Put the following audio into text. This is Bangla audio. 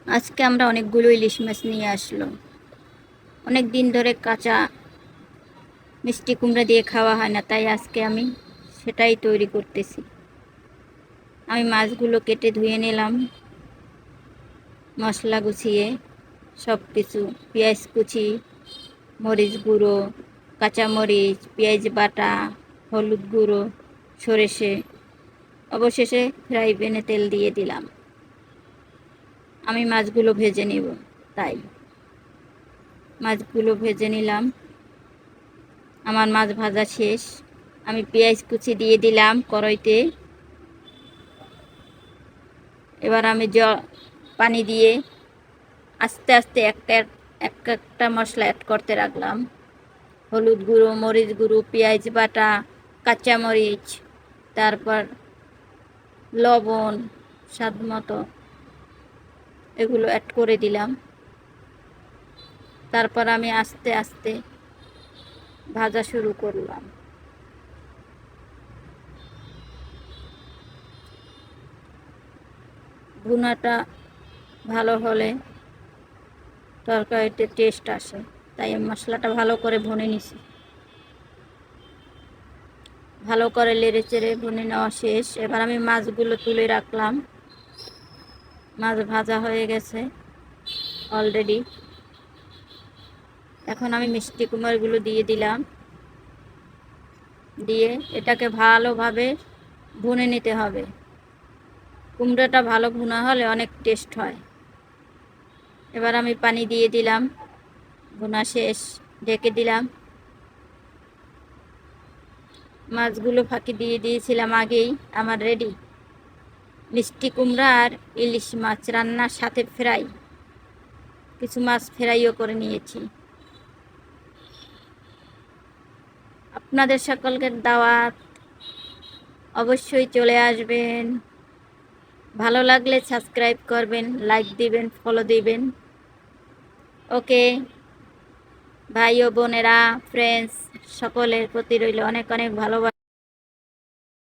আজকে আমরা অনেকগুলো ইলিশ মাছ নিয়ে আসলো। অনেক দিন ধরে কাঁচা মিষ্টি কুমড়া দিয়ে খাওয়া হয় না, তাই আজকে আমি সেটাই তৈরি করতেছি। আমি মাছগুলো কেটে ধুয়ে নিলাম, মশলা গুছিয়ে সব কিছু, পেঁয়াজ কুচি, মরিচ গুঁড়ো, কাঁচামরিচ, পেঁয়াজ বাটা, হলুদ গুঁড়ো, সরষে, অবশেষে ফ্রাই প্যানে তেল দিয়ে দিলাম। আমি মাছগুলো ভেজে নেব, তাই মাছগুলো ভেজে নিলাম। আমার মাছ ভাজা শেষ। আমি পেঁয়াজ কুচি দিয়ে দিলাম কড়াইতে। এবার আমি পানি দিয়ে আস্তে আস্তে একটা মশলা অ্যাড করতে রাখলাম। হলুদ গুঁড়ো, মরিচ গুঁড়ো, পেঁয়াজ বাটা, কাঁচামরিচ, তারপর লবণ স্বাদ মতো, এগুলো অ্যাড করে দিলাম। তারপর আমি আস্তে আস্তে ভাজা শুরু করলাম। ভুনাটা ভালো হলে তরকারিতে টেস্ট আসে, তাই মশলাটা ভালো করে ভুনে নিছি। ভালো করে নেড়ে চেড়ে ভুনে নেওয়া শেষ। এবার আমি মাছগুলো তুলে রাখলাম। মাছ ভাজা হয়ে গেছে অলরেডি। এখন আমি মিষ্টি কুমড়াগুলো দিয়ে দিলাম, দিয়ে এটাকে ভালোভাবে ভুনে নিতে হবে। কুমড়োটা ভালো ভুনা হলে অনেক টেস্ট হয়। এবার আমি পানি দিয়ে দিলাম, ভুনা শেষ, ঢেকে দিলাম। মাছগুলো ফাঁকি দিয়ে দিয়েছিলাম আগেই। আমার রেডি মিষ্টি কুমড়া আর ইলিশ মাছ রান্নার সাথে ফ্রাই। কিছু মাছ ফ্রাইও করে নিয়েছি। আপনাদের সকলকে দাওয়াত, অবশ্যই চলে আসবেন। ভালো লাগলে সাবস্ক্রাইব করবেন, লাইক দিবেন, ফলো দিবেন। ওকে, ভাই ও বোনেরা, ফ্রেন্ডস, সকলের প্রতি রইল অনেক অনেক ভালোবাসা।